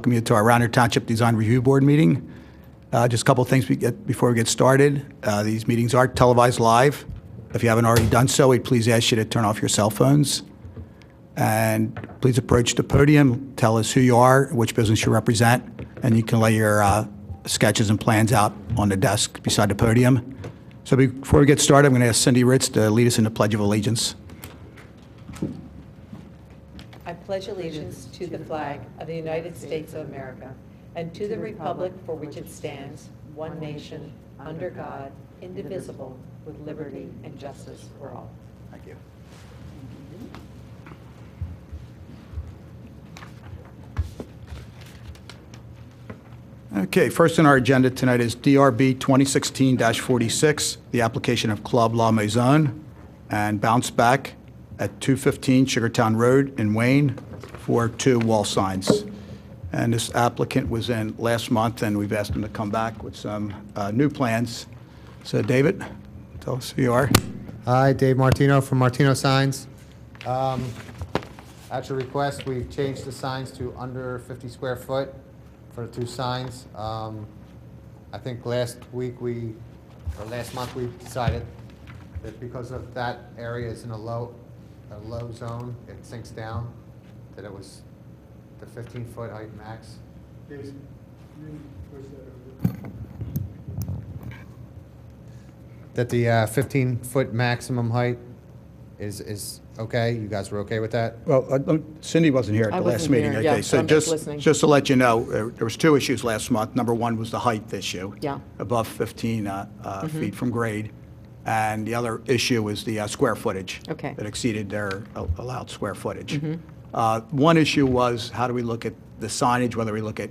welcome you to our Radnor Township Design Review Board meeting. Just a couple of things before we get started. These meetings are televised live. If you haven't already done so, we'd please ask you to turn off your cell phones. And please approach the podium, tell us who you are, which business you represent, and you can lay your sketches and plans out on the desk beside the podium. So before we get started, I'm going to ask Cindy Ritz to lead us in the Pledge of Allegiance. I pledge allegiance to the flag of the United States of America and to the republic for which it stands, one nation, under God, indivisible, with liberty and justice for all. Thank you. Okay, first on our agenda tonight is DRB 2016-46, the application of Club La Maison and Bounce Back at 215 Sugartown Road in Wayne for 2 wall signs. And this applicant was in last month, and we've asked him to come back with some new plans. So David, tell us who you are. Hi, Dave Martino from Martino Signs. At your request, we've changed the signs to under 50 square foot for the 2 signs. I think last month we decided that because of that area is in a low zone, it sinks down, that it was the 15-foot height max. That the 15-foot maximum height is okay? You guys were okay with that? Well, Cindy wasn't here at the last wasn't meeting. here, Okay, yeah, so I'm just listening. just to let you know, there was 2 issues last month. Number 1 was the height issue. Yeah. Above 15 feet from grade. And the other issue was the square footage. Okay. That exceeded their allowed square footage. One issue was, how do we look at the signage, whether we look at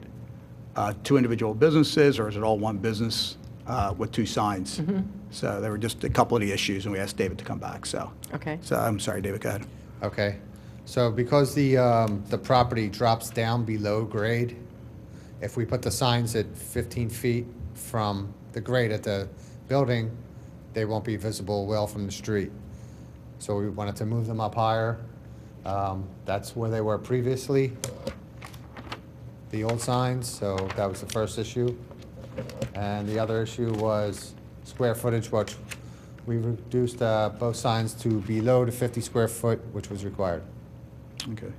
2 individual businesses, or is it all one business with 2 signs? So there were just a couple of the issues, and we asked David to come back, so. Okay. So I'm sorry, David, go ahead. Okay. So because the property drops down below grade, if we put the signs at 15 feet from the grade at the building, they won't be visible well from the street. So we wanted to move them up higher. That's where they were previously, the old signs, so that was the first issue. And the other issue was square footage, which we reduced both signs to below the 50 square foot, which was required. Okay.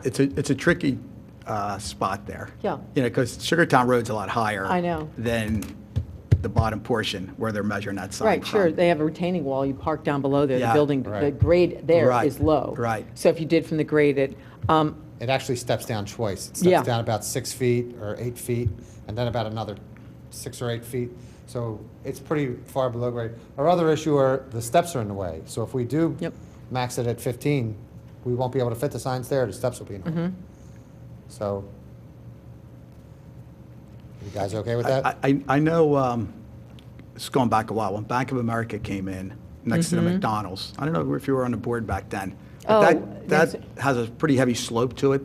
It's a tricky spot there. Yeah. You know, because Sugartown Road's a lot higher. I know. Than the bottom portion where they're measuring that sign Right, sure, from. they have a retaining wall, you park down below there, the Yeah. building, the Right. grade there Right, is low. right. So if you did from the grade at, It actually steps down twice. It Yeah. steps down about 6 feet or 8 feet, and then about another 6 or 8 feet. So it's pretty far below grade. Our other issue are the steps are in the way. So if we do Yep. max it at 15, we won't be able to fit the signs there. The steps will be in the way. So, you guys okay with that? I know, it's going back a while, when Bank of America came in next to the McDonald's. I don't know if you were on the board back then. Oh, But that's- that has a pretty heavy slope to it,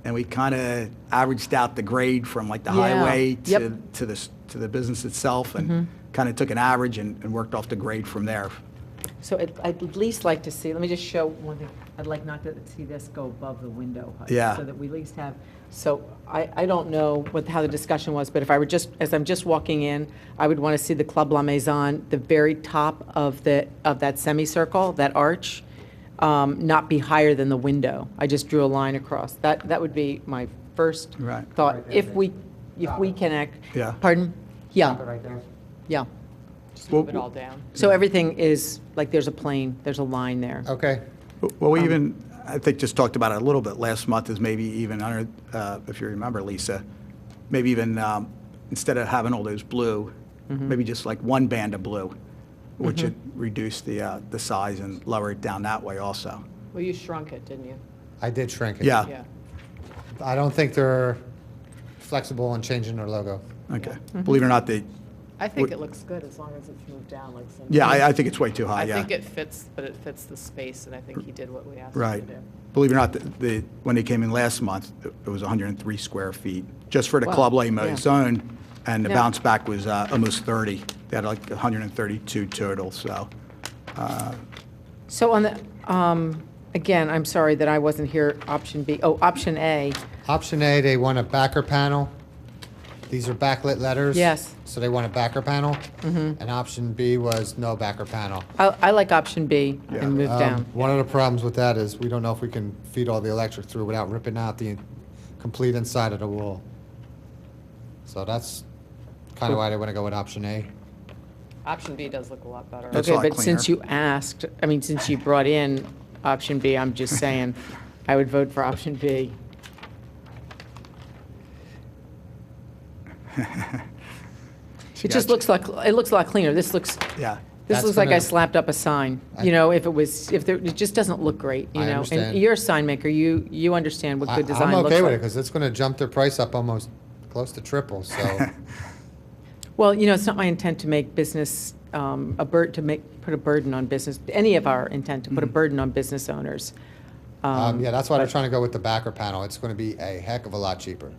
and we kind of averaged out the grade from like the Yeah. highway Yep. to the business itself, and kind of took an average and worked off the grade from there. so I'd at least like to see, let me just show one thing, I'd like not to see this go above the window height. Yeah. So that we at least have, so I don't know how the discussion was, but if I were just, as I'm just walking in, I would want to see the Club La Maison, the very top of that semicircle, that arch, not be higher than the window. I just drew a line across. That would be my first Right. thought. Right there, If we connect. Yeah. Pardon? Yeah, Stop it right there. yeah. Just move it all down. So everything is, like, there's a line there. Okay. Well, we even, I think, just talked about it a little bit last month, is maybe even under, if you remember, Lisa, maybe even instead of having all those blue, maybe just like one band of blue, which would reduce the size and lower it down that way also. Well, you shrunk it, didn't you? I did shrink it. Yeah, Yeah. I don't think they're flexible in changing their logo. okay. Believe it or not, I think it looks good as long as it's moved down like some. yeah, I think it's way too high, I yeah. think it fits, but it fits the space, and I think he did what we asked him Right. to do. Believe it or not, when they came in last month, it was 103 square feet, just for the Wow, Club La yeah. Maison, and the Yeah. bounce back was almost 30. They had like 132 total, so. So on the, Again, I'm sorry that I wasn't here, option B. Oh, option A. Option A, they want a backer panel. These are backlit letters. Yes. So they want a backer panel. And option B was no backer panel. I like option B and move down. One of the problems with that is we don't know if we can feed all the electric through without ripping out the complete inside of the wall. So that's kind of why they want to go with option A. Option B does look a lot better. That's a Okay, lot but since cleaner. you asked, I mean, since you brought in option B, I'm just saying, I would vote for option B. It just looks like, it looks a lot cleaner. This looks, Yeah. this That's looks like I gonna- slapped up a sign. You know, if it was, if there, it just doesn't look great, you I know? understand. And you're a sign maker, you understand what good design I'm looks okay with it like. because it's going to jump their price up almost close to triple, so. Well, you know, it's not my intent to make business, put a burden on business, any of our intent to put a burden on business owners. Yeah, that's why they're but- trying to go with the backer panel. It's going to be a heck of a lot cheaper.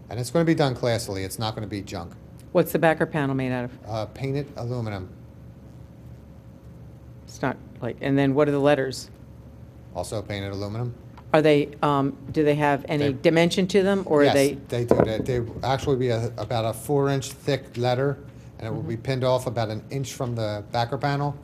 And it's going to be done classily. It's not going to be junk. What's the backer panel made out of? Painted aluminum, It's not like, and then what are the letters? also painted aluminum. Are they, do they have any They- dimension to them, or are Yes, they? they do. They actually be about a 4-inch thick letter, and it will be pinned off about an inch from the backer panel,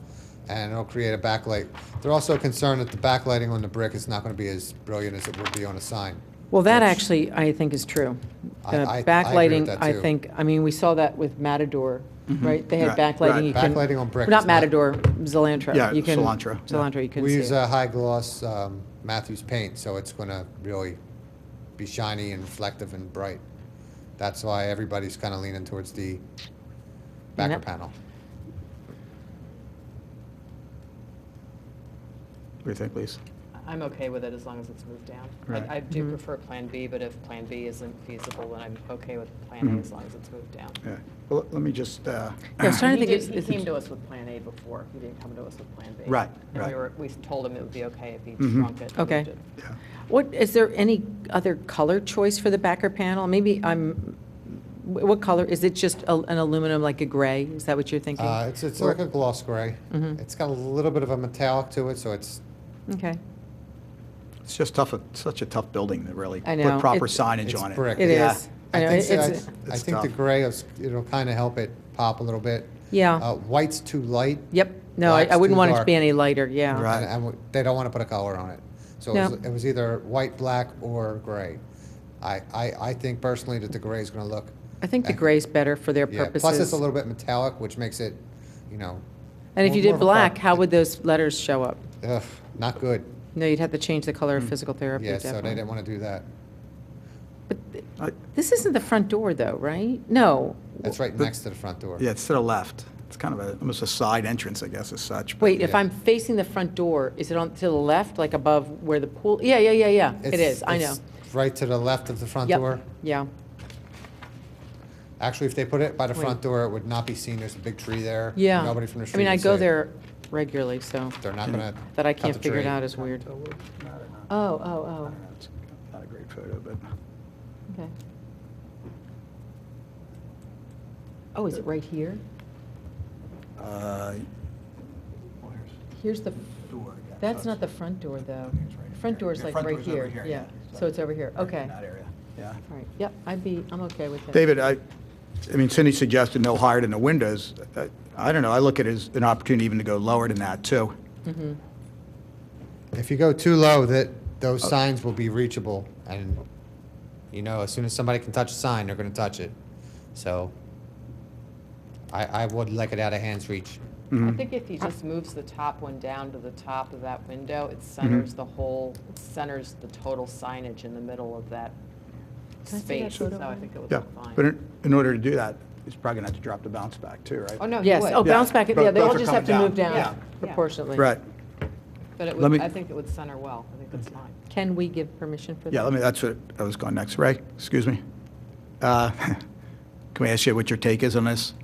and it'll create a backlight. They're also concerned that the backlighting on the brick is not going to be as brilliant as it would be on a sign. Well, that which- actually, I think, is true. I The agree with backlighting, that, I too. think, I mean, we saw that with Matador, right? They had Right, backlighting. right. You couldn't- Backlighting on brick Not is not- Matador, Cilantro. Yeah, You can- Cilantro, yeah. Cilantro, you couldn't We see use it. a high gloss Matthews paint, so it's going to really be shiny and reflective and bright. That's why everybody's kind of leaning towards the backer that- panel. What do you think, Lisa? I'm okay with it as long as it's moved down. Right. I do Mm-hmm. prefer Plan B, but if Plan B isn't feasible, then I'm okay with Plan A as long as it's moved down. Yeah. Well, let me just, Yeah, I was trying to He think, did- is He it- came to us with Plan A before. He didn't come to us with Plan B. Right, And right. we told him it would be okay if he Mhm. shrunk it. and Okay. moved it. yeah. what, is there any other color choice for the backer panel? Maybe what color, is it just an aluminum, like a gray? Is that what you're thinking? It's Or- like a gloss gray. Mhm. It's got a little bit of a metallic to it, so it's, Okay, It's just tough, such a tough building to really I know. put proper It's- signage it's on it. brick. it Yeah. is. I I know, think, it's, I It's think the tough. gray, it'll kind of help it pop a little bit. yeah, White's too light. yep. No, I black's wouldn't too want it to dark. be any lighter, yeah. Right. And they don't want to put a color on it. So No. it was either white, black, or gray. I think personally that the gray is going to look, I think the gray's better for their yeah. purposes. Plus it's a little bit metallic, which makes it, you know. And if more- you more did of a black, pop. how would those letters show up? Ugh, not good. No, you'd have to change the color of physical therapy, Yeah, so they definitely. didn't want to do that. But I- this isn't the front door, though, right? No. It's right But- next to the front door. Yeah, it's to the left. It's kind of almost a side entrance, I guess, as such. but- Wait, if yeah. I'm facing the front door, is it on to the left, like above where the pool? Yeah, yeah, yeah, yeah. It It's- is, I know. it's right to the left of the front Yep, door. yeah. Actually, if they put it by the front Wait. door, it would not be seen. There's a big tree there. Yeah. Nobody from the I street mean, I would go see it. there regularly, so They're not going to. that I can't figure it out is weird. Oh, oh, oh, It's not a great photo, but okay. Oh, is it right here? uh, Here's the, door, yeah, that's so not the front door, though. it's right Front here. door's Yeah, like front right door's over here, here, yeah. yeah. So it's over here, okay. in that area, yeah. All right, yep, I'm okay with that. David, I mean, Cindy suggested no higher than the windows. I don't know, I look at it as an opportunity even to go lower than that, too. Mm-hmm. If you go too low, those signs will be reachable, and, you know, as soon as somebody can touch a sign, they're gonna touch it. So, I would like it out of hand's reach. I think if he just moves the top one down to the top of that window, it centers the whole, it centers the total signage in the middle of that Can I see that space, photo, so I Brian? think it would Yeah, look fine. but in order to do that, he's probably going to have to drop the bounce back, too, right? Oh, no, he Yes, would. oh, bounce back, Both- yeah, they both all are just have to coming move down. down Yeah. proportionally. Right. But it Let would, me- I think it would center well. I think it's fine. Can we give permission for that? Yeah, that's what I was going next. Ray, excuse me. Can we ask you what your take is on this?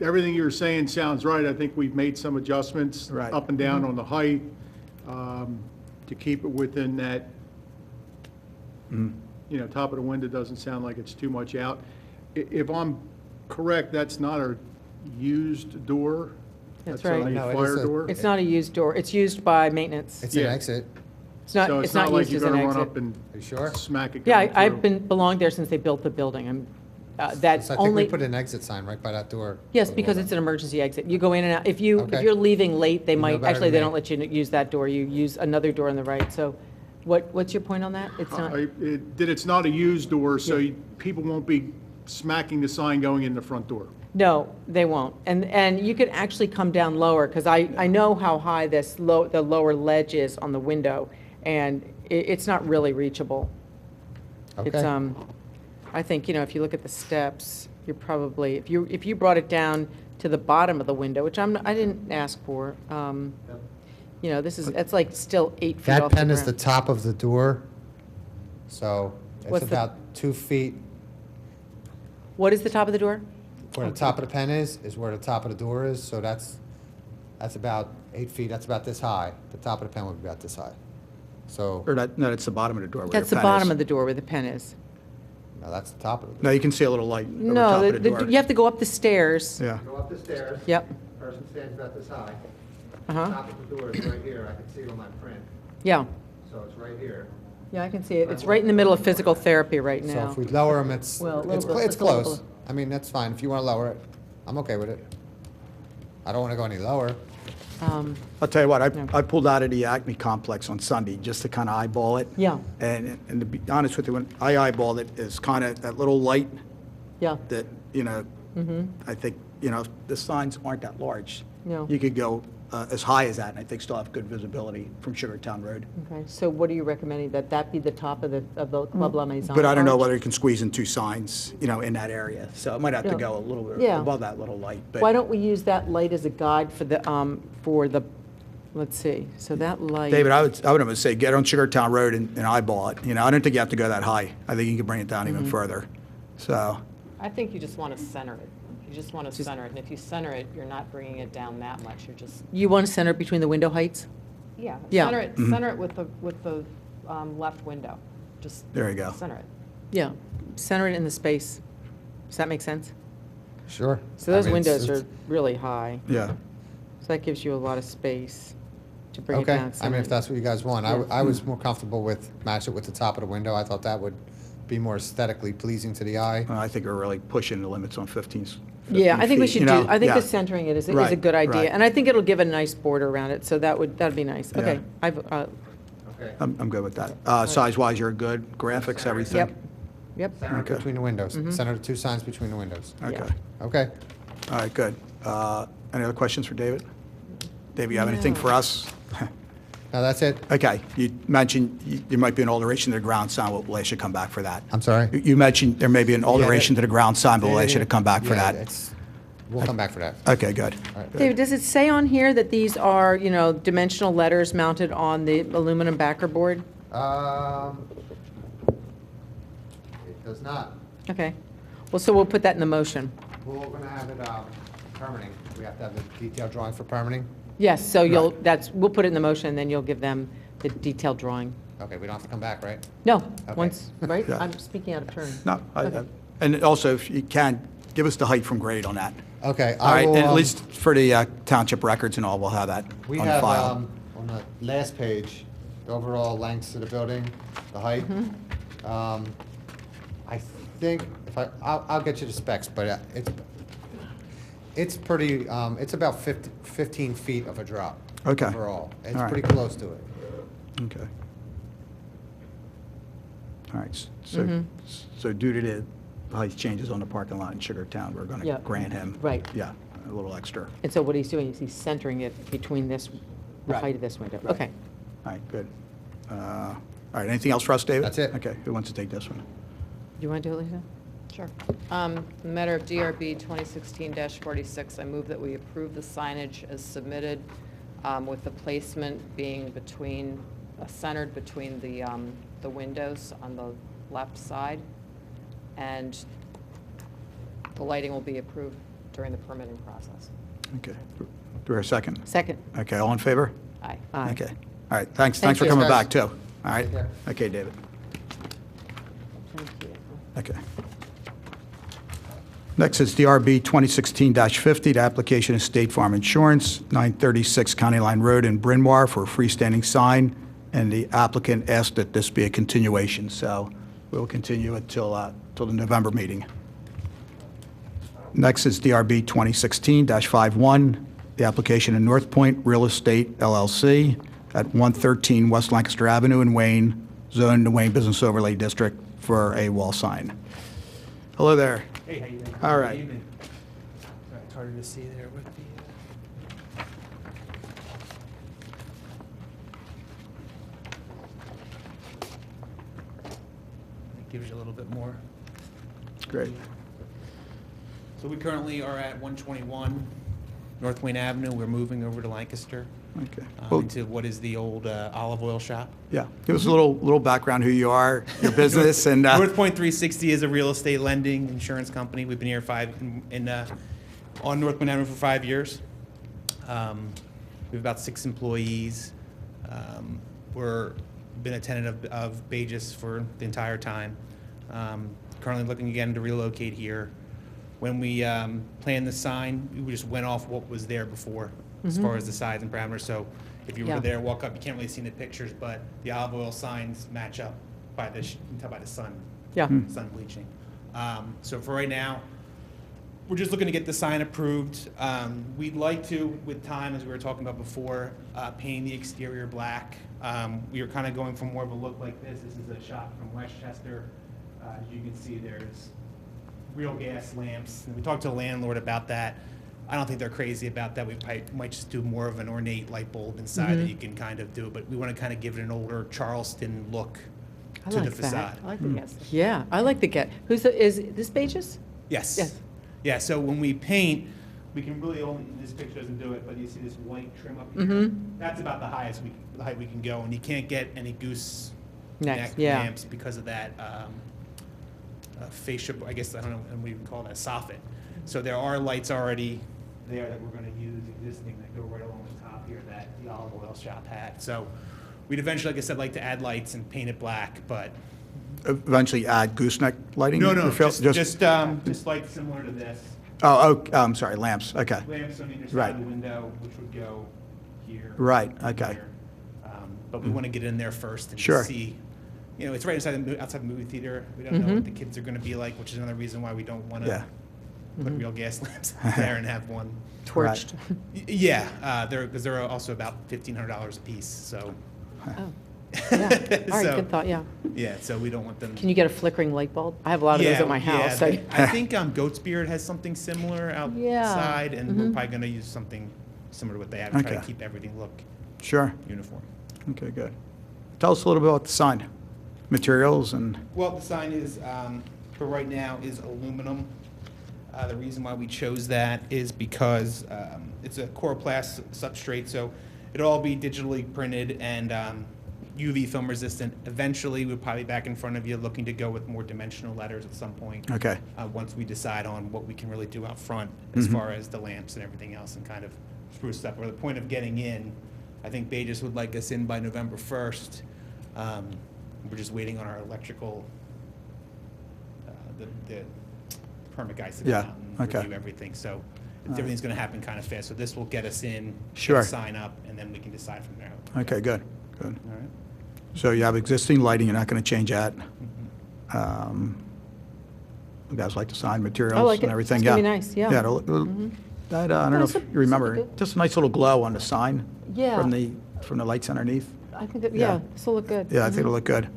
Everything you're saying sounds right. I think we've made some adjustments Right. up and down on the height to keep it within that, top of the window doesn't sound like it's too much out. If I'm correct, that's not a used door. That's a right. No, it fire is a- door? It's not a used door. It's used by maintenance. It's an Yeah. exit. It's not, So it's not like used you're as an gonna run exit. up and Are you sure? smack it Yeah, going I've through? been, belonged there since they built the building. That's So I think we only, put an exit sign right by that door. yes, because it's an emergency exit. You go in and out. If Okay. you're leaving late, they You know might, better actually, than they me. don't let you use that door. You use another door on the right. So what's your point on that? It's not, That it's not a used door, so people won't be smacking the sign going in the front door. no, they won't. And you could actually come down lower, because I know how high the lower ledge is on the window, and it's not really reachable. It's, Okay. I think, if you look at the steps, you're probably, if you brought it down to the bottom of the window, which I didn't ask for, that's like still 8 feet That off the pen is the ground. top of the door, so it's What's the- about 2 feet. What is the top of the door? Where the top of the pen is where the top of the door is, so that's about 8 feet, that's about this high. The top of the pen would be about this high. So, Or that, no, that's the bottom of the door where That's your the pen bottom is. of the door where the pen is. no, that's the top of the door. No, you can see a little light over the No, top of the door. you have to go up the stairs. Yeah, Go up the stairs. Yep. Person stands about this high. Uh-huh. Top of the door is right here, I can see it on my print, Yeah. so it's right here. Yeah, I can see it. It's right in the middle of physical therapy right So now. if we lower them, it's Well, a little bit- it's it's a little close. below. I mean, that's fine, if you want to lower it, I'm okay with it. I don't want to go any lower. I'll tell you what, Yeah. I pulled out of the Acme complex on Sunday just to kind of eyeball it. Yeah. And to be honest with you, when I eyeballed it, it's kind of that little light Yeah. that, I think, the signs aren't that large. No. You could go as high as that, and I think still have good visibility from Sugartown Road. Okay, so what are you recommending, that be the top of the Club La Maison? But I don't know arch? whether you can squeeze in 2 signs, in that area. So it might have to Yeah. go a little bit Yeah. above that little light. But Why don't we use that light as a guide for the, let's see, so that light. David, I would almost say get on Sugartown Road and eyeball it. I don't think you have to go that high. I think you can bring it down even further. So, I think you just want to center it. You just want to center it, and if you center it, you're not bringing it down that much, you're just, You want to center it between the window heights? yeah. Yeah. Center it with the left window, just. There you go. Center it. Yeah, center it in the space. Does that make sense? Sure. So I those mean, windows it's- are really high, yeah. so that gives you a lot of space to bring it Okay, down. I center mean, if it. that's what you guys want. Yeah. I was more comfortable with match it with the top of the window. I thought that would be more aesthetically pleasing to the eye. I think we're really pushing the limits on 15 Yeah, I think we feet, should do, I think yeah. the centering it is a Right, good idea. right. And I think it'll give a nice border around it, so that'd be nice. Yeah. Okay, Okay. I'm good with that. Size-wise, you're good. Graphics, everything? yep, yep. Center it Okay. between the windows. Center the 2 signs between the windows. Okay. Okay. All right, good. Any other questions for David? David, you have anything for us? Now, that's it. Okay, you mentioned there might be an alteration to the ground sign. We'll ask you to come back for that. I'm sorry? You mentioned there may be an alteration to the ground sign, but we'll ask you to come back for Yeah, that. We'll come back for that. Okay, good. David, does it say on here that these are, dimensional letters mounted on the aluminum backer board? It does not. Okay. Well, so we'll put that in the motion. We're going to have it permitting. We have to have the detailed drawing for permitting. Yes, so we'll put it in the motion, and then you'll give them the detailed drawing. Okay, we don't have to come back, right? No, Okay. once, right? Yeah. I'm speaking out of turn. No, Okay. and also, if you can, give us the height from grade on that. Okay. All right, will, and at least for the township records and all, we'll have that We on have, file. on the last page, the overall lengths of the building, the height. I think, I'll get you the specs, but it's pretty, it's about 15 feet of a drop. Okay. Overall. It's All right. pretty close to it. Okay. All right, so due to the height changes on the parking lot in Sugartown, we're going Yeah. to grant him. Right. Yeah, a little extra. And so what he's doing is he's centering it between the Right. height of this window. Right. Okay. All right, good. All right, anything else for us, David? That's it. Okay, who wants to take this one? Do you want to do it, Lisa? Sure. In the matter of DRB 2016-46, I move that we approve the signage as submitted, with the placement being centered between the windows on the left side, and the lighting will be approved during the permitting process. Okay, do we have a second? Second. Okay, all in favor? Aye. Aye. Okay, all right, thanks Thank for you. coming Guys. back, too. All right, Take care. okay, David. Thank you. Okay. Next is DRB 2016-50. The application is State Farm Insurance, 936 County Line Road in Bryn Mawr for a freestanding sign, and the applicant asked that this be a continuation, so we'll continue it till the November meeting. Next is DRB 2016-51. The application in North Point Real Estate LLC at 113 West Lancaster Avenue in Wayne, zoned the Wayne Business Overlay District for a wall sign. Hello there. Hey, how you doing? All right. Good evening. Sorry, it's harder to see there with the. It gives you a little bit more. Great. So we currently are at 121 North Wayne Avenue. We're moving over to Lancaster, Okay. Well, into what is the old olive oil shop. yeah, give us a little background, who you are, your business, and, North Point 360 is a real estate lending insurance company. We've been here on North Point Avenue for 5 years. We have about 6 employees. We're been a tenant of Bages for the entire time. Currently looking again to relocate here. When we planned the sign, we just went off what was there before, as far as the size and parameters. So if you were Yeah. there, walk up, you can't really see in the pictures, but the olive oil signs match up by you can tell by the sun. Yeah. Sun bleaching. So for right now, we're just looking to get the sign approved. We'd like to, with time, as we were talking about before, paint the exterior black. We were kind of going for more of a look like this. This is a shot from Westchester. As you can see, there's real gas lamps. And we talked to the landlord about that. I don't think they're crazy about that. We might just do more of an ornate light bulb inside that you can kind of do, but we want to kind of give it an older Charleston look I to the like that. facade. I like the gas. Yeah, I like the gas. Is this Pages? Yes. Yes. Yeah, so when we paint, we can really only, this picture doesn't do it, but you see this white trim up here? That's about the height we can go, and you can't get any goose neck Yeah. lamps because of that fascia, I guess, I don't know what you can call that, soffit. So there are lights already there that we're gonna use existing that go right along the top here that the olive oil shop had. So we'd eventually, like I said, like to add lights and paint it black, but eventually add gooseneck lighting? no, or fill- just lights similar to this. I'm sorry, lamps, okay. Lamps on either side Right. of the window, which would go here. Right, and okay. here. But we want to get in there first and Sure. see, it's right outside the movie theater. We don't know what the kids are going to be like, which is another reason why we don't want Yeah. to put real gas lamps there and have one. Torched. Yeah, because they're also about $1,500 a piece, so. Oh, yeah. All right, So- good thought, yeah. Yeah, so we don't want them. Can you get a flickering light bulb? I have a lot of those at my house. Yeah, I think Goat's Beard has something similar Yeah. outside, and we're probably going to use something similar to what they have and try to Okay. keep everything look Sure, uniform. okay, good. Tell us a little bit about the sign, materials and, Well, the sign is, for right now, is aluminum. The reason why we chose that is because it's a coroplast substrate, so it'll all be digitally printed and UV film resistant. Eventually, we'll probably be back in front of you looking to go with more dimensional letters at some point. okay, Once we decide on what we can really do out front as far as the lamps and everything else and kind of spruce up. Or the point of getting in, I think Bages would like us in by November 1st. We're just waiting on our electrical, the permit guys to come Yeah, out and okay. review everything. So everything's going to happen kind of fast. So this will get us in, Sure. get a sign up, and then we can decide from there. okay, good, good. All right? So you have existing lighting, you're not going to change that? You guys like the sign materials I like and it. everything? It's gonna Yeah. be nice, yeah. Yeah, that, I don't know it's if a- you remember, it's a good- just a nice little glow on the sign. Yeah. From the lights underneath. I think that, Yeah. yeah, this will look good. Yeah, I think it'll look good.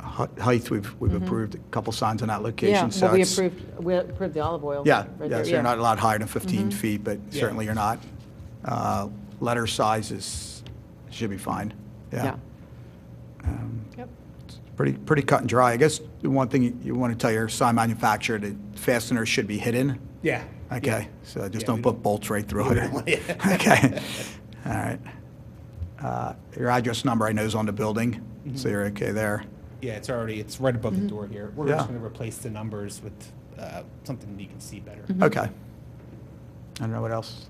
Height, we've approved a couple signs on that Yeah, location, so well, we it's. approved the olive oil. Yeah, right yeah, there, so you're not a lot higher than 15 feet, but Yeah. certainly you're not. Letter sizes should be fine. Yeah. Yep. Pretty cut and dry. I guess the one thing you want to tell your sign manufacturer, the fasteners should be hidden. Yeah. Okay, so just Yeah, don't we put bolts right through it. Yeah. Okay, all right. Your address number I know is on the building, so you're okay there. Yeah, it's right above the door here. We're Yeah. just going to replace the numbers with something you can see better. Okay. I don't know what else.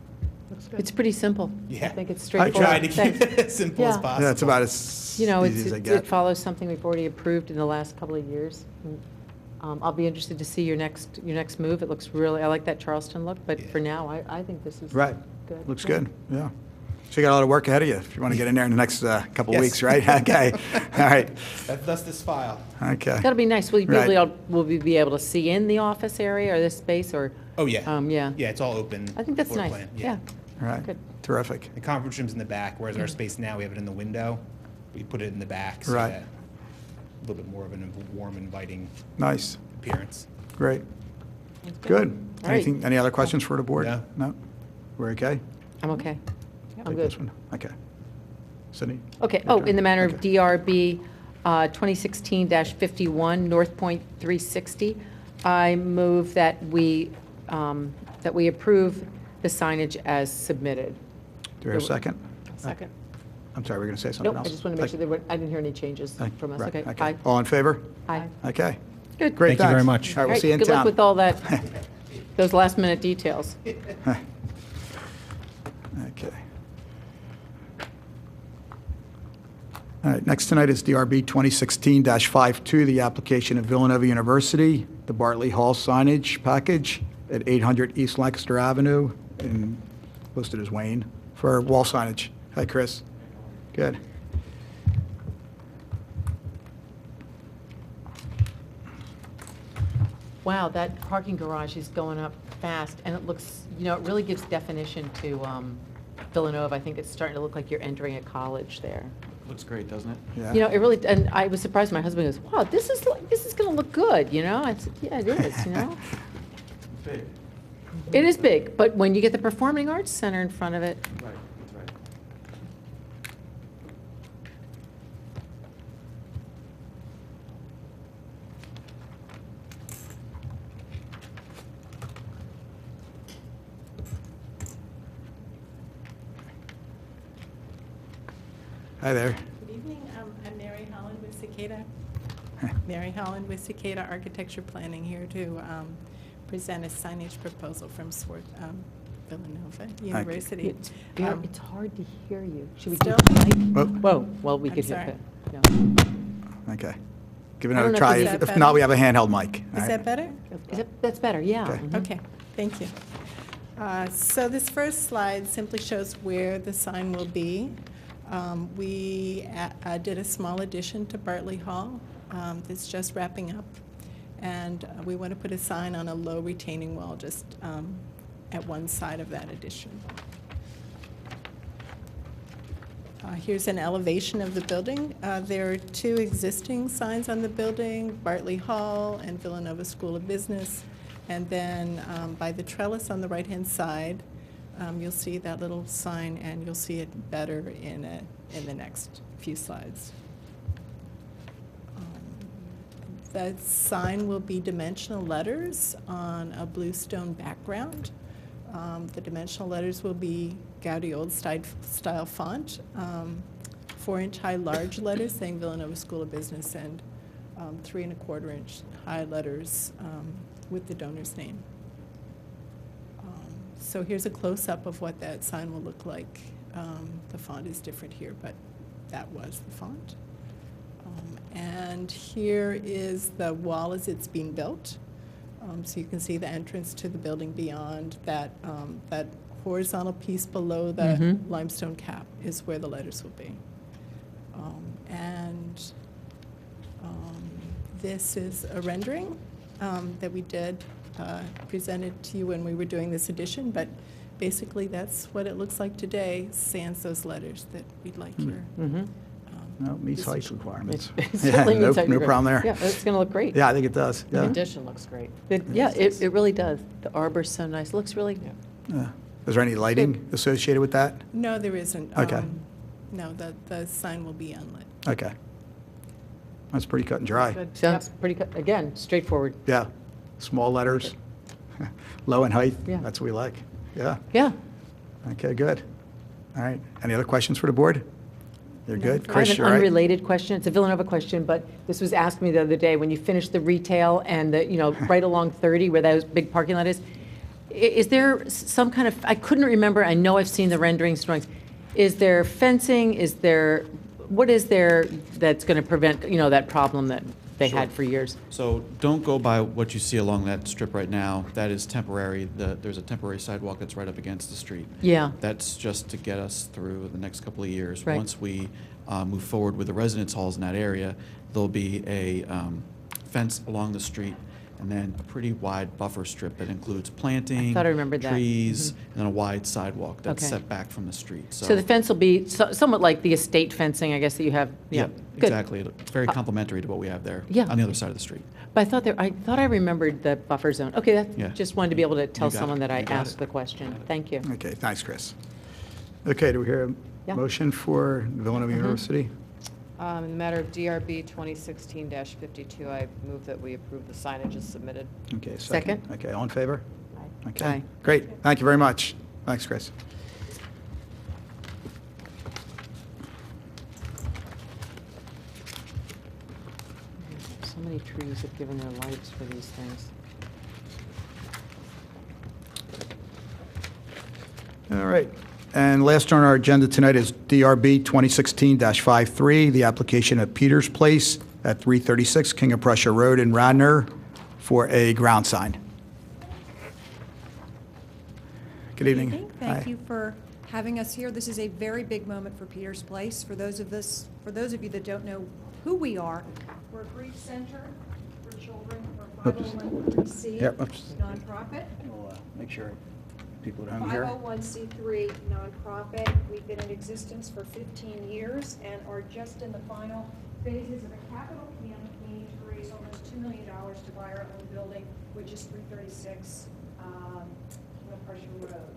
It's pretty simple. I Yeah. think it's I straightforward. tried to keep Thanks. it as simple as Yeah. possible. Yeah, it's about as You know, easy as I it get. follows something we've already approved in the last couple of years. I'll be interested to see your next move. It looks really, I like that Charleston look, but for now, I think this is Right. good. Looks Yeah. good, yeah. So you got a lot of work ahead of you if you want to get in there in the next couple of Yes. weeks, right? Okay, all right, That's this file. okay. That'll be nice. Right. Will we be able to see in the office area or this space, or? Oh, yeah. Yeah. Yeah, it's all open. I think that's floor nice. plan, Yeah. All right, Good. terrific. The conference room's in the back, whereas our space now, we have it in the window. We put it in the back so Right. that a little bit more of a warm, inviting Nice, appearance. great, That's good. All right. Anything, any other questions for the board? No. No? We're okay? I'm okay. I'm Take good. this one. Okay. Sydney? Okay, Your oh, turn. in the matter of Okay. DRB 2016-51, North Point 360, I move that we approve the signage as submitted. Do we have a second? Second. I'm sorry, we're going to say something Nope, else? I just want to make sure I didn't hear any changes from us. Right, Okay, okay. aye. All in favor? Aye. Okay, Good. great, Thank you very thanks. much. All right, we'll All see you in Good luck town. with all that, those last-minute details. Okay. All right, next tonight is DRB 2016-52, the application of Villanova University, the Bartley Hall signage package at 800 East Lancaster Avenue, and listed as Wayne, for wall signage. Hi, Chris. Good. Wow, that parking garage is going up fast, and it looks, it really gives definition to Villanova. I think it's starting to look like you're entering a college there. Looks great, doesn't it? Yeah. It really, and I was surprised, my husband goes, wow, this is going to look good, I said, yeah, it is, Big. It is big, but when you get the Performing Arts Center in front of it, Right, that's right. Hi there. Good evening. I'm Mary Holland with Cicada. Mary Holland with Cicada Architecture Planning, here to present a signage proposal from Villanova University. it's hard to hear you. Should we Still? keep the mic? Whoa, Whoa, well, we I'm could hit sorry. that. No. okay. Give it I don't another know try. if it's If that not, better. we have a handheld mic. All Is right. that better? That's better, yeah. Okay. Mhm. Okay, thank you. So this first slide simply shows where the sign will be. We did a small addition to Bartley Hall that's just wrapping up, and we want to put a sign on a low retaining wall just at one side of that addition. Here's an elevation of the building. There are two existing signs on the building, Bartley Hall and Villanova School of Business. And then by the trellis on the right-hand side, you'll see that little sign, and you'll see it better in the next few slides. That sign will be dimensional letters on a bluestone background. The dimensional letters will be Gaudi old style font, 4-inch high large letters saying Villanova School of Business, and 3 1/4-inch high letters with the donor's name. So here's a close-up of what that sign will look like. The font is different here, but that was the font. And here is the wall as it's being built. So you can see the entrance to the building beyond that. That horizontal piece below the limestone cap is where the letters will be. This is a rendering that we did presented to you when we were doing this edition, but basically that's what it looks like today, sans those letters that we'd like here. No, meets This height is- requirements. It Yeah, certainly no meets height no requirements. problem there. Yeah, it's going to look great. Yeah, I think it does, The yeah. addition looks great. Yeah, it really does. The arbor's so nice. It looks really, Yeah. Is there any lighting associated with that? No, there isn't. Okay. No, the sign will be unlit. Okay. That's pretty cut and dry. Good. sounds pretty, again, straightforward. Yeah, small letters, low in height, Yeah. that's what we like. Yeah, Yeah. okay, good. All right, any other questions for the board? You're No. good? I have Chris, an you're right? unrelated question. It's a Villanova question, but this was asked me the other day, when you finish the retail and the, right along 30 where that big parking lot is there some kind of, I couldn't remember, I know I've seen the renderings, drawings. Is there fencing? What is there that's going to prevent, that problem that they Sure. had for years. So don't go by what you see along that strip right now. That is temporary. There's a temporary sidewalk that's right up against the street. Yeah. That's just to get us through the next couple of years. Right. Once we move forward with the residence halls in that area, there'll be a fence along the street, and then a pretty wide buffer strip that includes planting, thought I remembered that. trees, Mhm. and then a wide sidewalk that's Okay. set back from the street. So the fence will be somewhat like the estate fencing, I guess, that you have. Yeah, Good. exactly. It's very complementary to what we have there Yeah. on the other side of the street. But I thought I remembered the buffer zone. Okay, Yeah. just wanted to be able to tell You got someone it. that I You got asked it. the question. Thank you. Okay, thanks, Chris. Okay, do we hear Yeah. a motion for Villanova University? In the matter of DRB 2016-52, I move that we approve the signage as submitted. Okay, Second. Okay, all in favor? Okay, Aye. great. Thank you very much. Thanks, Chris. So many trees have given their lives for these things. All right. And last on our agenda tonight is DRB 2016-53, the application of Peters Place at 336 King of Prussia Road in Radnor for a ground sign. Good evening. Thank Hi. you for having us here. This is a very big moment for Peters Place. For those of you that don't know who we are, we're a grief center for children. We're a Oops. 501c Yep, oops. nonprofit. We'll make sure people at home hear. 501c3 nonprofit. We've been in existence for 15 years and are just in the final phases of a capital campaign to raise almost $2 million to buy our own building, which is 336 King of Prussia Road.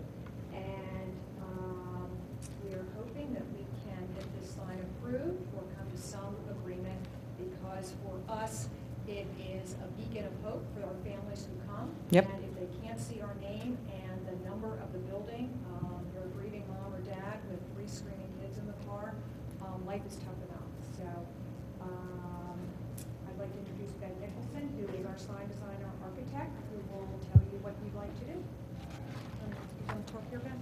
And we are hoping that we can get this sign approved or come to some agreement, because for us, it is a beacon of hope for our families who come. Yep. And if they can't see our name and the number of the building, they're a grieving mom or dad with 3 screaming kids in the car, life is tough enough. So I'd like to introduce Ben Nicholson, who is our sign designer architect, who will tell you what you'd like to do. You want to talk here, Ben?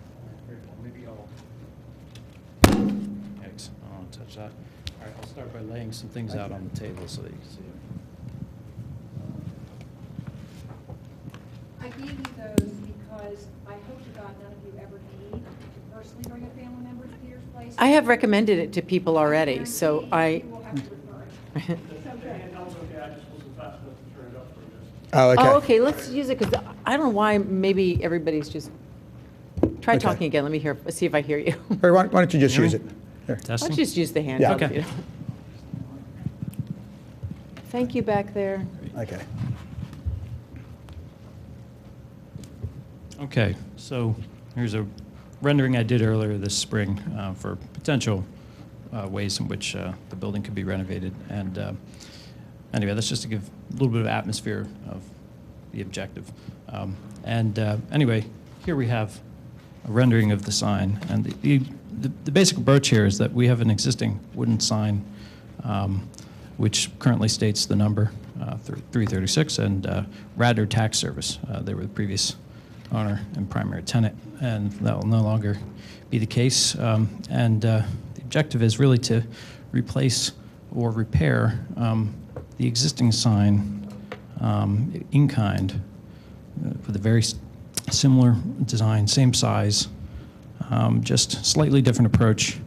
Maybe I'll. Thanks. I don't want to touch that. All right, I'll start by laying some things out on the table so that you can see them. I gave you those because I hope to God none of you ever need to personally bring a family member to Peters Place. I have recommended it to people already, so You will have to refer it. Oh, okay. Oh, okay, let's use it, because I don't know why, maybe everybody's just, try Okay. talking again, let me hear, let's see if I hear you. Hey, why don't you just use it? Here. Why Testing? don't you just use the hand? Yeah. Okay. Thank you back there. Okay. Okay, so here's a rendering I did earlier this spring for potential ways in which the building could be renovated. And anyway, that's just to give a little bit of atmosphere of the objective. Anyway, here we have a rendering of the sign. And the basic approach here is that we have an existing wooden sign which currently states the number 336 and Radnor Tax Service. They were the previous owner and primary tenant, and that will no longer be the case. The objective is really to replace or repair the existing sign in kind with a very similar design, same size, just slightly different approach.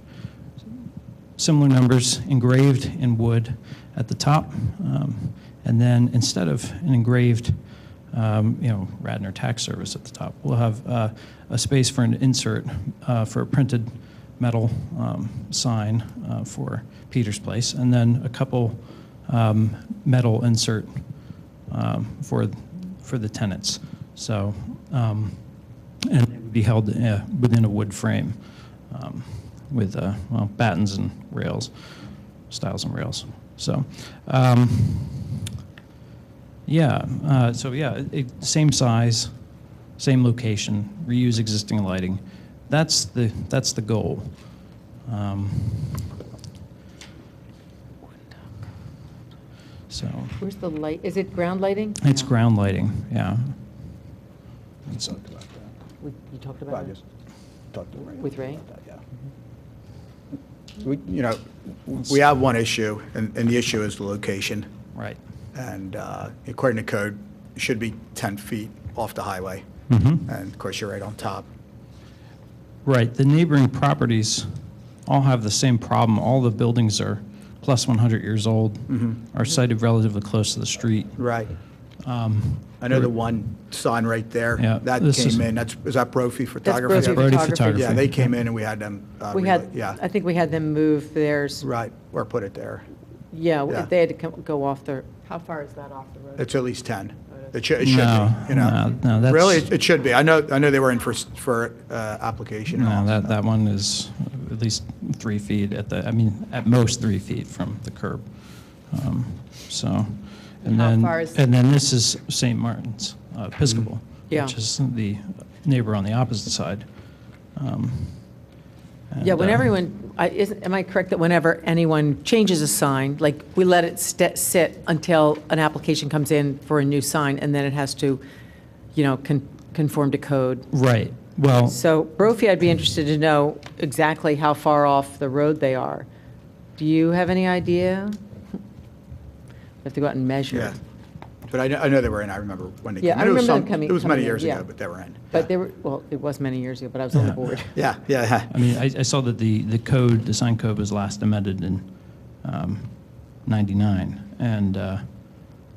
Similar numbers engraved in wood at the top, and then instead of an engraved Radnor Tax Service at the top, we'll have a space for an insert for a printed metal sign for Peters Place, and then a couple metal insert for the tenants. So, and it would be held within a wood frame with battens and rails, stiles and rails. So, same size, same location, reuse existing lighting. That's the goal. Where's the light, is it ground lighting? It's No. ground lighting, yeah. Let's talk about that. You talked I about it? just talked to Ray. With Ray? about that, yeah. We have one issue, and the issue is the location. Right. And according to code, it should be 10 feet off the highway. Mm-hmm. And of course, you're right on top. Right. The neighboring properties all have the same problem. All the buildings are plus 100 years old, are sited relatively close to the street. Right. I know the one sign right there, Yeah, that this is- came in, is that Brophy Photography? Brophy Brody Photography. Photography. Yeah, they came in and we had them, We had, yeah, I think we had them move theirs, right, or put it there. yeah, Yeah. they had to go off their, How far is that off the road? It's at least 10. It should be, No, you know. no, that's- Really, it should be. I know they were in for application. and all, No, so. that one is at least 3 feet at most 3 feet from the curb. So, and How then, far is- and then this is St. Martin's Episcopal, Yeah. which is the neighbor on the opposite side. yeah, when And, everyone, am I correct that whenever anyone changes a sign, like, we let it sit until an application comes in for a new sign, and then it has to, conform to code? Right, well, So Brophy, I'd be interested to know exactly how far off the road they are. Do you have any idea? We have to go out and measure. Yeah. But I know they were in, I remember when they came in. Yeah, I It was remember them coming- It was many coming in, years yeah. ago, but they were in. But they were, well, it was many years ago, but I was on the Yeah. board. Yeah, yeah. I mean, I saw that the sign code was last amended in 99, and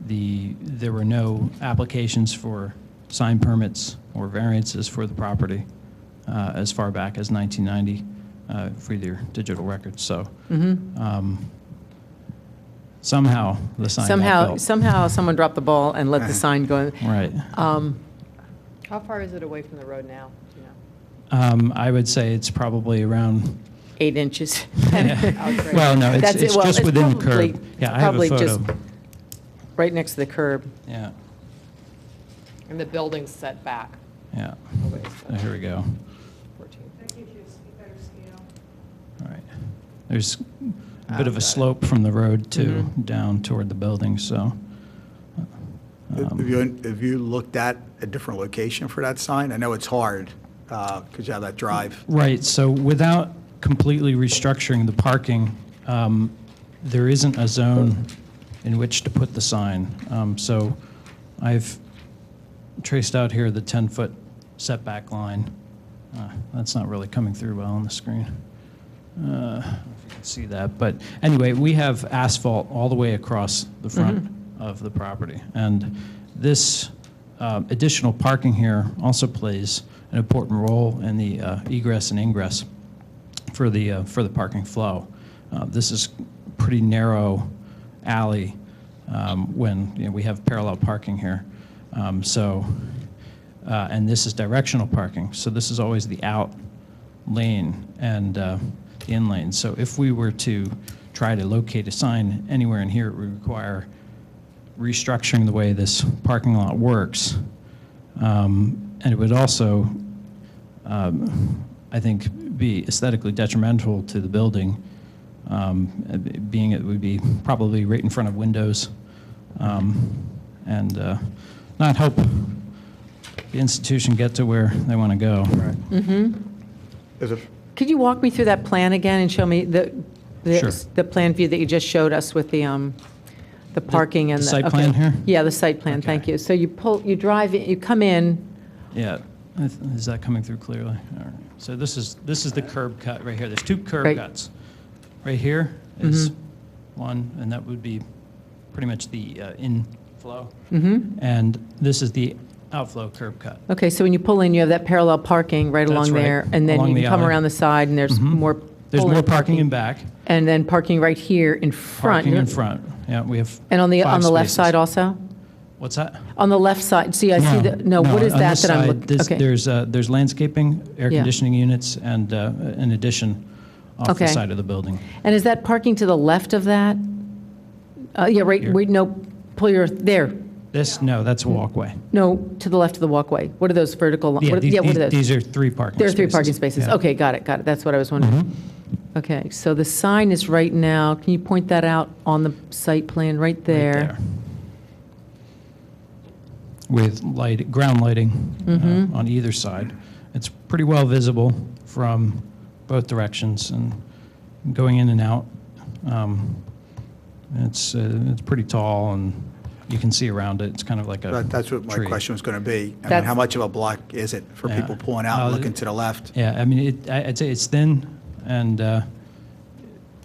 there were no applications for sign permits or variances for the property as far back as 1990 for their digital records, so somehow the sign got built. Somehow someone dropped the ball and let the sign go. Right. How far is it away from the road now? Do you know? I would say it's probably around 8 inches. well, no, That's it. it's Well, just it's within the probably- curb. Yeah, I have a probably just photo. right next to the curb. Yeah, And the building's set back. yeah. Oh, wait, So here we go. 14. That gives you a better scale. All right. There's a bit of a slope from the road to down toward the building, so. Have you looked at a different location for that sign? I know it's hard because you have that drive. Right, so without completely restructuring the parking, there isn't a zone in which to put the sign. So I've traced out here the 10-foot setback line. That's not really coming through well on the screen. I don't know if you can see that, but anyway, we have asphalt all the way across the front of the property. And this additional parking here also plays an important role in the egress and ingress for the parking flow. This is pretty narrow alley when we have parallel parking here. And this is directional parking. So this is always the out lane and the in lane. So if we were to try to locate a sign anywhere in here, it would require restructuring the way this parking lot works. And it would also, I think, be aesthetically detrimental to the building, being it would be probably right in front of windows, and not help the institution get to where they want to go. There's a- Could you walk me through that plan again and show me Sure. the plan view that you just showed us with the parking and the the... site okay. plan here? Yeah, the site plan, thank Okay. you. So you drive, you come in, Yeah, is that coming through clearly? All right. So this is the curb cut right here. There's two curb Right. cuts. Right here is one, and that would be pretty much the inflow. And this is the outflow curb cut. okay, so when you pull in, you have that parallel parking right That's along right, there, and then along you the can come alley. around the side, and there's more... There's pull-in more parking in back, And then parking right here in front. parking in front. Yeah, we have And on the 5 left spaces. side also? What's that? On the left side, see, I see the, no, what is on that this that I'm side, looking, okay. There's landscaping, air Yeah. conditioning units, and an addition off Okay. the side of the building. And is that parking to the left of that? Yeah, right, Here. wait, no, pull your, there, No, that's a walkway. no, to the left of the walkway. What are those vertical, Yeah, what are those? these are 3 parking There are spaces. 3 parking spaces. Yeah. Okay, got it, that's what I was wondering. Okay, so the sign is right now, can you point that out on the site plan, right Right there? With ground lighting on either side. It's pretty well visible from both directions and going in and out. It's pretty tall, and you can see around it. It's kind of like a That's what my tree. question was going to be. I mean, That's- how much of a block is it for Yeah. people pulling out and looking to the left? Yeah, I mean, I'd say it's thin, and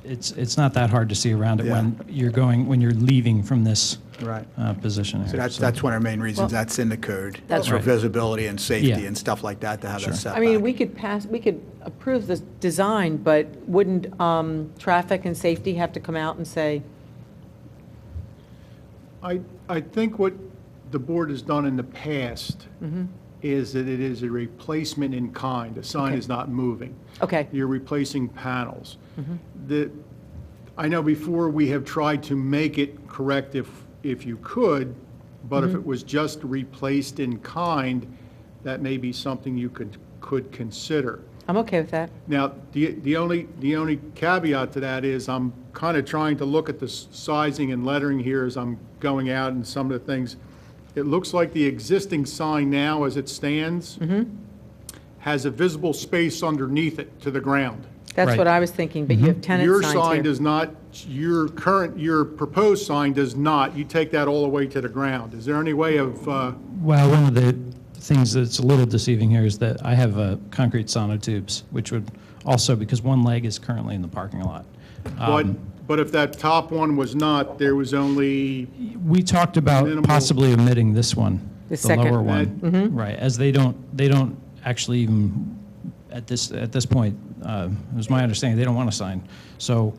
it's not that hard to see around it Yeah. when you're leaving from this Right. position. So here. that's one of the main reasons Well, that's in the code. that's for right. visibility and safety Yeah. and stuff like that to have Sure. that setback. I mean, we could approve the design, but wouldn't traffic and safety have to come out and say, I think what the board has done in the past is that it is a replacement in kind. The sign Okay. is not moving. okay, You're replacing panels. I know before we have tried to make it correct if you could, but if it was just replaced in kind, that may be something you could consider. I'm okay with that. Now, the only caveat to that is I'm kind of trying to look at the sizing and lettering here as I'm going out and some of the things. It looks like the existing sign now, as it stands, has a visible space underneath it to the ground. That's Right. what I was thinking, but you have tenant Your signs sign here. does not, your proposed sign does not. You take that all the way to the ground. Is there any way of, Well, one of the things that's a little deceiving here is that I have concrete sonotubes, which would also, because one leg is currently in the parking lot. but if that top one was not, there was only, We talked about Minimal. possibly omitting this one, The the second. lower one, right? As they don't actually even at this point. It was my understanding they don't want a sign. So.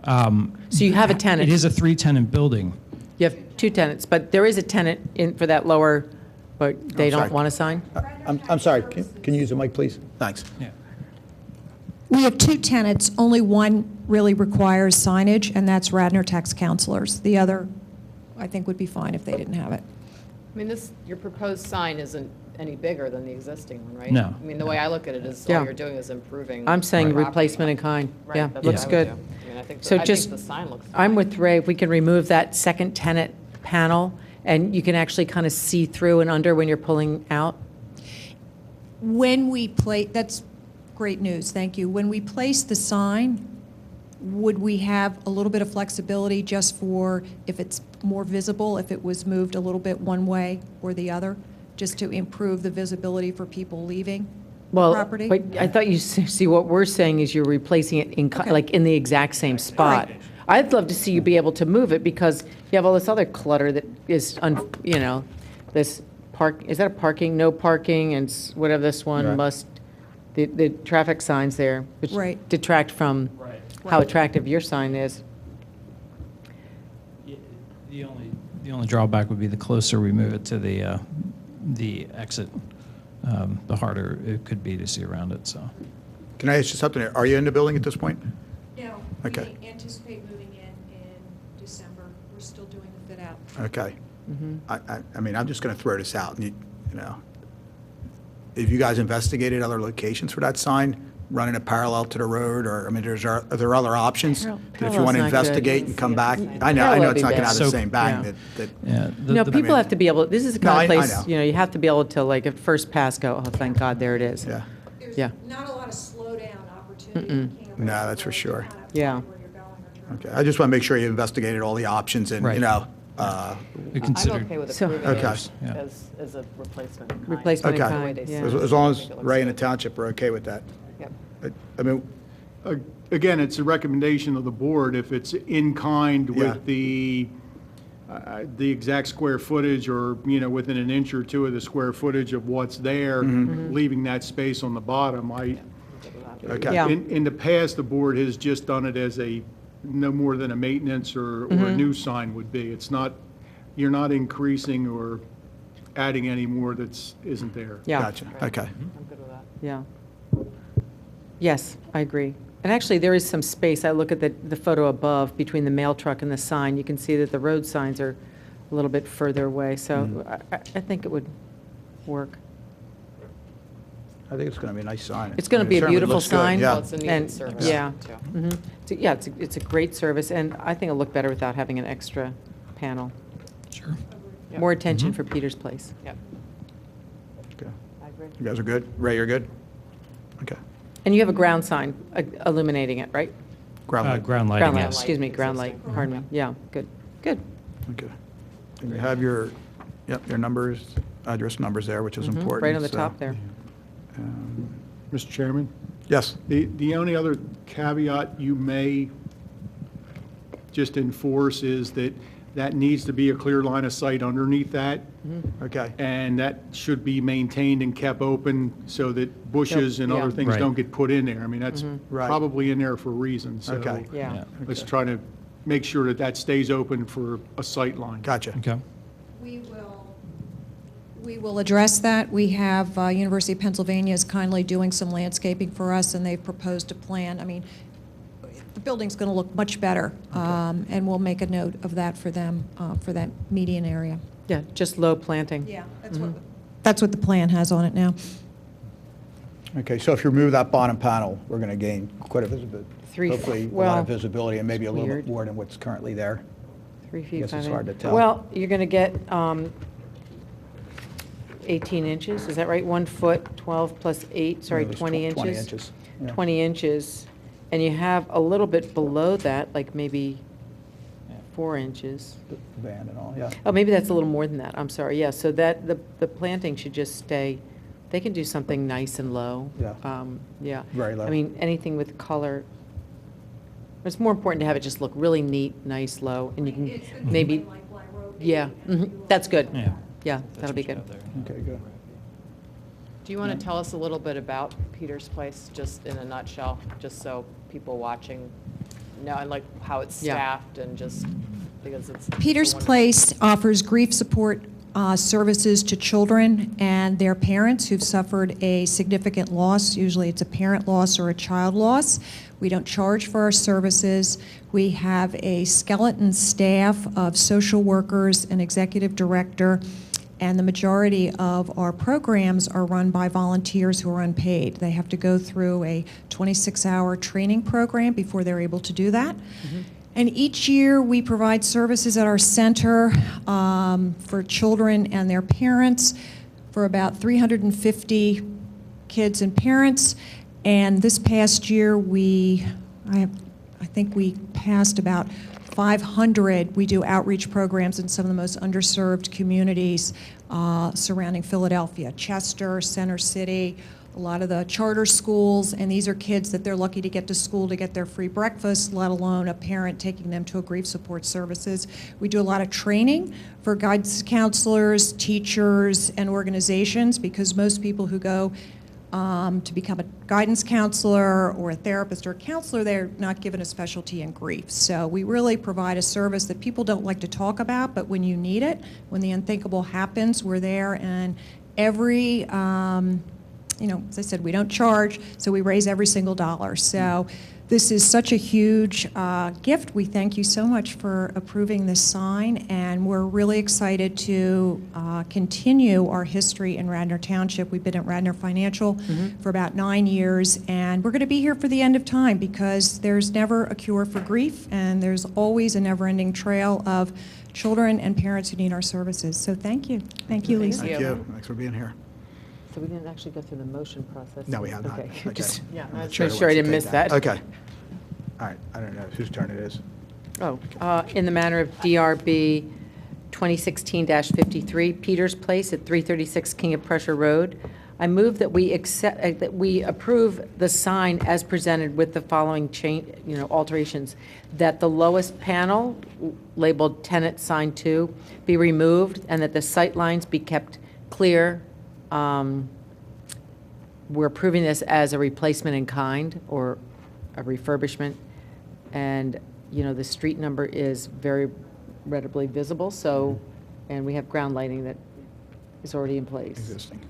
So you have a tenant. It is a 3-tenant building. You have two tenants, but there is a tenant in for that lower, but they I'm don't sorry. want a sign? I'm sorry, can you use the mic, please? Thanks. Yeah. We have two tenants, only one really requires signage, and that's Radnor Tax Counselors. The other, I think, would be fine if they didn't have it. I mean, your proposed sign isn't any bigger than the existing one, right? No. I mean, the way I look at it is Yeah. all you're doing is improving. I'm saying the property. replacement in kind. Right, Yeah, that's looks what I would good. do. I mean, I think, So I just- think the sign looks I'm fine. with Ray, if we can remove that second tenant panel, and you can actually kind of see through and under when you're pulling out. When we that's great news, thank you. When we place the sign, would we have a little bit of flexibility just for if it's more visible, if it was moved a little bit one way or the other, just to improve the visibility for people leaving the Well, property? but I thought you see what we're saying is you're replacing it in, Okay. like in the exact same spot. I'd love to see you be able to move it because you have all this other clutter that is, this is that a parking, no parking, and whatever this one Right. must, the traffic signs there, which Right. detract from how attractive your sign is. The only drawback would be the closer we move it to the exit, the harder it could be to see around it, so. Can I ask you something? Are you in the building at this point? No, Okay. we anticipate moving in December. We're still doing the fit out. Okay. I mean, I'm just going to throw this out, and you know, have you guys investigated other locations for that sign, running it parallel to the road, or, I mean, are there other options? That if you Parallel's want to not good. investigate and come back, I know Parallel it's not going would be to have the better. same bang So- that, Yeah. No, people mean- have to be able, this is the No, kind of I place, know. you have to be able to, like, at first pass, go, oh, thank God, there it is. yeah. Yeah. Not a lot of slowdown opportunity. No, that's for sure. Yeah. Okay, I just want to make sure you investigated all the options and, you Right. know, We I'm considered. okay with So- approving Okay. it Yeah. as a replacement in kind. Replacement in Okay. kind, As yeah. as long as I think it looks Ray and the good. township are okay with that. Yep. I mean, again, it's a recommendation of the board, if it's in kind Yeah. with the exact square footage, or, within an inch or two of the square footage of what's there, leaving that space on the bottom, okay. Yeah. in the past, the board has just done it as no more than a maintenance or a new sign would be. It's not, you're not increasing or adding any more isn't there. Yeah. Gotcha, okay. I'm good with that. Yeah. Yes, I agree. And actually, there is some space. I look at the photo above between the mail truck and the sign. You can see that the road signs are a little bit further away, so I think it would work. I think it's going to be a nice sign. It's going I to mean, be it a certainly beautiful looks good, sign. yeah. Well, it's a needed And- service. Yeah. too. Mhm. Yeah, it's a great service, and I think it'll look better without having an extra panel. Sure. Yep. More attention for Peter's Place. Yep, Okay. I agree. You guys are good? Ray, you're good? Okay. And you have a ground sign illuminating it, right? Ground light. Ground lighting, Ground light, yes. excuse me, ground light, pardon me. Yeah, good, good. Okay. And you have your, your numbers, address numbers there, which is important. Right on the so- top there. Mr. Chairman? Yes. The only other caveat you may just enforce is that that needs to be a clear line of sight underneath that, Okay. and that should be maintained and kept open so that bushes and Yeah. other things Right. don't get put in there. I mean, that's Right. probably in there for a reason, so Okay. Yeah. let's try to make sure that that stays open for a sight line. Gotcha. Okay. We will address that. We have, University of Pennsylvania is kindly doing some landscaping for us, and they've proposed a plan. I mean, the building's going to look much better, and we'll make a note of that for them, for that median area. Yeah, just low planting. Yeah, that's what the plan has on it now. Okay, so if you remove that bottom panel, we're going to gain quite a visibility. 3 feet, Hopefully, a lot well, of visibility and maybe a little weird. bit more than what's currently there. 3 feet, Guess it's 5 hard to inches. tell. Well, you're going to get 18 inches, is that right? 1 foot, 12 plus 8, sorry, No, it's 20 inches? 20 inches. Yeah. 20 inches, and you have a little bit below that, like maybe 4 inches. The band and all, yeah. Oh, maybe that's a little more than that, I'm sorry, yeah, so that, the planting should just stay, they can do something nice and low. Yeah. Yeah. Very low. I mean, anything with color, it's more important to have it just look really neat, nice, low, and you can maybe, yeah, that's good. Yeah. Yeah, That's that'll be what you good. have there. Okay, good. Do you want to tell us a little bit about Peter's Place, just in a nutshell, just so people watching know, and like how it's Yeah. staffed and just because it's. Peter's wonderful- Place offers grief support services to children and their parents who've suffered a significant loss. Usually it's a parent loss or a child loss. We don't charge for our services. We have a skeleton staff of social workers, an executive director, and the majority of our programs are run by volunteers who are unpaid. They have to go through a 26-hour training program before they're able to do that. And each year, we provide services at our center for children and their parents for about 350 kids and parents. And this past year, I think we passed about 500. We do outreach programs in some of the most underserved communities surrounding Philadelphia, Chester, Center City, a lot of the charter schools, and these are kids that they're lucky to get to school to get their free breakfast, let alone a parent taking them to a grief support services. We do a lot of training for guidance counselors, teachers, and organizations, because most people who go to become a guidance counselor or a therapist or a counselor, they're not given a specialty in grief. So we really provide a service that people don't like to talk about, but when you need it, when the unthinkable happens, we're there. And every, as I said, we don't charge, so we raise every single dollar. So this is such a huge gift. We thank you so much for approving this sign, and we're really excited to continue our history in Radnor Township. We've been at Radnor Financial for about 9 years, and we're going to be here for the end of time, because there's never a cure for grief, and there's always a never-ending trail of children and parents who need our services. So thank you. Thank you, Lisa. Thank you. Thanks for being here. So we didn't actually go through the motion process? No, we have not. Okay. Okay. Just, I'm yeah, not let's sure make who sure I wants to didn't miss take that. Okay. All right, I don't know whose turn it is. Oh, in the matter of DRB 2016-53, Peters Place at 336 King of Prussia Road, I move that we accept, that we approve the sign as presented with the following alterations: that the lowest panel labeled tenant sign 2 be removed, and that the sight lines be kept clear. We're approving this as a replacement in kind or a refurbishment. And, the street number is very readily visible, so, and we have ground lighting that is already in place. Existing.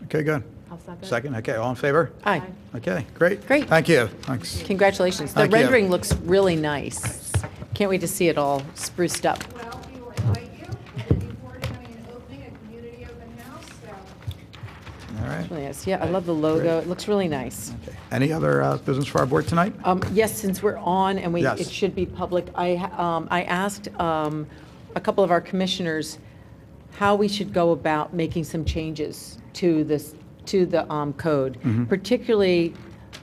Okay, good. I'll second. Second, okay, all in favor? Aye. Okay, great. Great. Thank you. Thanks. Congratulations. The Thank you. rendering looks really nice. Can't wait to see it all spruced up. Well, we will invite you. We're looking forward to having an opening, a community open house, so. All right. Really nice. Yeah, I love the logo. It looks really nice. Okay. Any other business for our board tonight? Yes, since we're on and Yes. it should be public, I asked a couple of our commissioners how we should go about making some changes to the code, particularly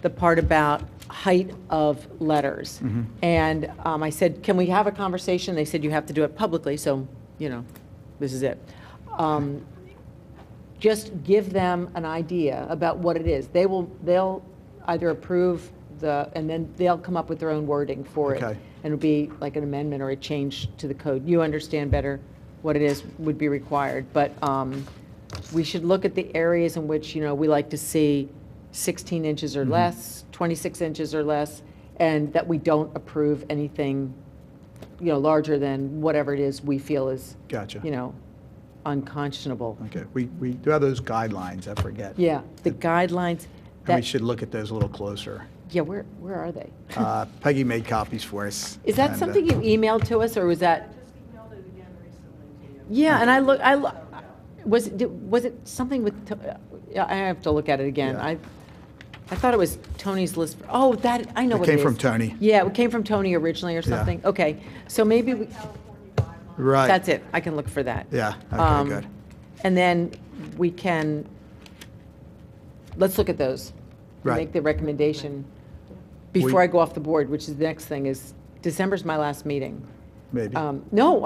the part about height of letters. And I said, can we have a conversation? They said, you have to do it publicly, so, this is it. Just give them an idea about what it is. They'll either approve and then they'll come up with their own wording for it. Okay. And it'll be like an amendment or a change to the code. You understand better what it is would be required, but we should look at the areas in which, we like to see 16 inches or less, 26 inches or less, and that we don't approve anything, larger than whatever it is we feel is, Gotcha. unconscionable. Okay, we do have those guidelines, I forget. Yeah, the guidelines, And we should look at those a little closer. yeah, where are they? Peggy made copies for us. Is that and, something you emailed to us, or was that? Yeah, and was it something with, I have to look at it again. Yeah. I thought it was Tony's list. Oh, I know It what it is. came from Tony. Yeah, it came from Tony originally or something. Okay, so maybe Right. that's it. I can look for that. Yeah, okay, good. And then let's look at those. And Right. make the recommendation before I go off the board, which is the next thing is, December's my last meeting. Maybe. No,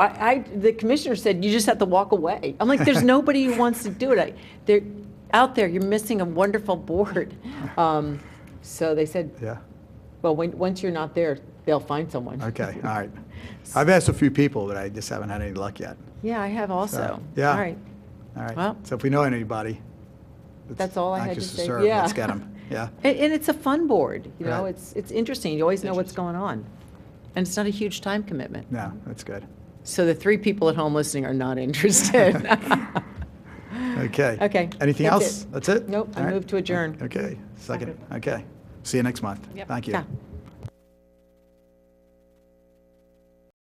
the commissioner said you just have to walk away. I'm like, there's nobody who wants to do it. They're out there, you're missing a wonderful board. So they said, Yeah, well, once you're not there, they'll find someone. okay, all right. I've asked a few people, but I just haven't had any luck yet. Yeah, I have also. yeah. All right, All right, Well- so if we know anybody. That's all I had to anxious say. serve, Yeah. Let's get them, yeah. and it's a fun board, Right. it's interesting. You always know what's going on. And it's not a huge time commitment. No, that's good. So the 3 people at home listening are not interested. Okay. Okay, Anything that's else? it. That's it? Nope, I All right. move to adjourn. Okay, second, okay. See you next month. Yep. Thank you. Yeah.